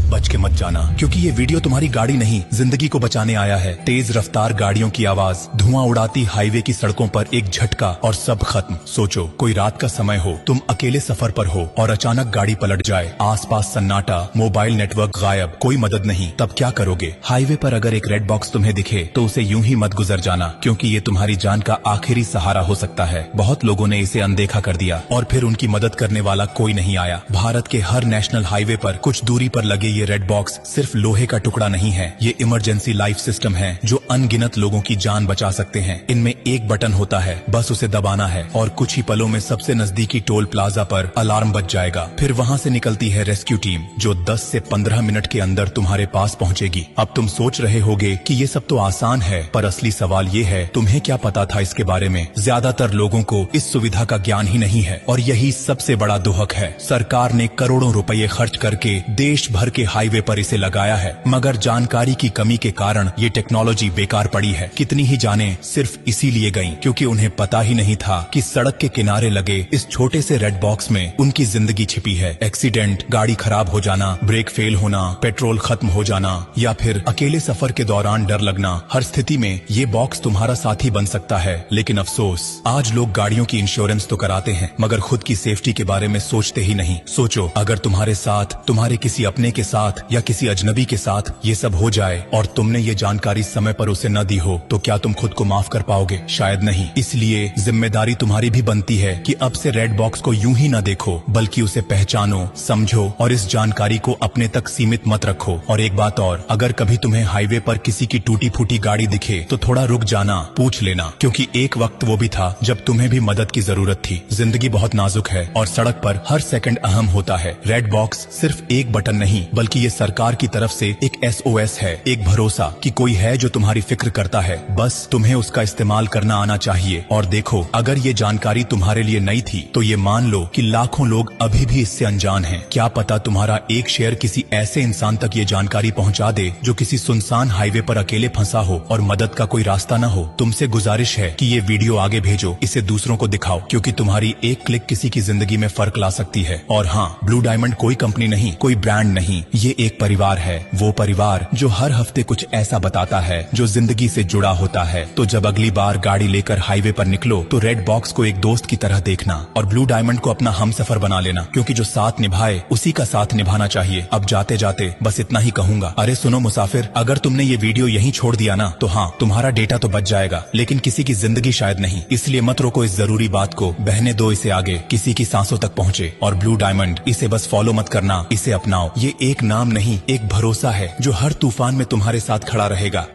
बच के मत जाना, क्योंकि ये वीडियो तुम्हारी गाड़ी नहीं जिंदगी को बचाने आया है। तेज रफ्तार गाड़ियों की आवाज, धुआं उड़ाती हाईवे की सड़कों पर एक झटका और सब खत्म। सोचो कोई रात का समय हो, तुम अकेले सफर पर हो और अचानक गाड़ी पलट जाए, आसपास सन्नाटा, मोबाइल नेटवर्क गायब, कोई मदद नहीं, तब क्या करोगे? हाईवे पर अगर एक रेड बॉक्स तुम्हें दिखे तो उसे यूं ही मत गुजर जाना, क्योंकि ये तुम्हारी जान का आखिरी सहारा हो सकता है। बहुत लोगों ने इसे अनदेखा कर दिया और फिर उनकी मदद करने वाला कोई नहीं आया। भारत के हर नेशनल हाईवे पर कुछ दूरी पर लगे ये रेड बॉक्स सिर्फ लोहे का टुकड़ा नहीं है, ये इमरजेंसी लाइफ सिस्टम है जो अनगिनत लोगों की जान बचा सकते हैं। इनमें एक बटन होता है, बस उसे दबाना है और कुछ ही पलों में सबसे नजदीकी टोल प्लाजा पर अलार्म बज जाएगा। फिर वहाँ से निकलती है रेस्क्यू टीम जो 10 से 15 मिनट के अंदर तुम्हारे पास पहुँचेगी। अब तुम सोच रहे होगे कि ये सब तो आसान है, पर असली सवाल ये है तुम्हें क्या पता था इसके बारे में? ज्यादातर लोगों को इस सुविधा का ज्ञान ही नहीं है और यही सबसे बड़ा दुहक है। सरकार ने करोड़ों रुपए खर्च करके देश भर के हाईवे पर इसे लगाया है, मगर जानकारी की कमी के कारण ये टेक्नोलॉजी बेकार पड़ी है। कितनी ही जानें सिर्फ इसीलिए गईं क्योंकि उन्हें पता ही नहीं था कि सड़क के किनारे लगे इस छोटे से रेड बॉक्स में उनकी जिंदगी छिपी है। एक्सीडेंट, गाड़ी खराब हो जाना, ब्रेक फेल होना, पेट्रोल खत्म हो जाना या फिर अकेले सफर के दौरान डर लगना, हर स्थिति में ये बॉक्स तुम्हारा साथी बन सकता है। लेकिन अफसोस, आज लोग गाड़ियों की इंश्योरेंस तो कराते हैं मगर खुद की सेफ्टी के बारे में सोचते ही नहीं। सोचो अगर तुम्हारे साथ, तुम्हारे किसी अपने के साथ या किसी अजनबी के साथ ये सब हो जाए और तुमने ये जानकारी समय पर उसे न दी हो तो क्या तुम खुद को माफ कर पाओगे? शायद नहीं। इसलिए जिम्मेदारी तुम्हारी भी बनती है कि अब से रेड बॉक्स को यूं ही न देखो, बल्कि उसे पहचानो, समझो और इस जानकारी को अपने तक सीमित मत रखो। और एक बात और, अगर कभी तुम्हें हाईवे पर किसी की टूटी फूटी गाड़ी दिखे तो थोड़ा रुक जाना, पूछ लेना, क्योंकि एक वक्त वो भी था जब तुम्हें भी मदद की जरूरत थी। जिंदगी बहुत नाजुक है और सड़क पर हर सेकंड अहम होता है। रेड बॉक्स सिर्फ एक बटन नहीं, बल्कि ये सरकार की तरफ से एक SOS है, एक भरोसा कि कोई है जो तुम्हारी फिक्र करता है। बस तुम्हें उसका इस्तेमाल करना आना चाहिए। और देखो, अगर ये जानकारी तुम्हारे लिए नई थी तो ये मान लो कि लाखों लोग अभी भी इससे अनजान हैं। क्या पता तुम्हारा एक शेयर किसी ऐसे इंसान तक ये जानकारी पहुंचा दे जो किसी सुनसान हाईवे पर अकेले फंसा हो और मदद का कोई रास्ता न हो। तुमसे गुजारिश है कि ये वीडियो आगे भेजो, इसे दूसरों को दिखाओ, क्योंकि तुम्हारी एक क्लिक किसी की जिंदगी में फर्क ला सकती है। और हाँ, ब्लू डायमंड कोई कंपनी नहीं, कोई ब्रांड नहीं, ये एक परिवार है। वो परिवार जो हर हफ्ते कुछ ऐसा बताता है जो जिंदगी से जुड़ा होता है। तो जब अगली बार गाड़ी लेकर हाईवे पर निकलो तो रेड बॉक्स को एक दोस्त की तरह देखना और ब्लू डायमंड को अपना हमसफर बना लेना, क्योंकि जो साथ निभाए उसी का साथ निभाना चाहिए। अब जाते जाते बस इतना ही कहूंगा, अरे सुनो मुसाफिर, अगर तुमने ये वीडियो यहीं छोड़ दिया ना तो हाँ, तुम्हारा डेटा तो बच जाएगा, लेकिन किसी की जिंदगी शायद नहीं। इसलिए मत रोको इस जरूरी बात को, बहने दो इसे आगे, किसी की सांसों तक पहुँचे। और ब्लू डायमंड, इसे बस फॉलो मत करना, इसे अपनाओ। ये एक नाम नहीं, एक भरोसा है जो हर तूफान में तुम्हारे साथ खड़ा रहेगा।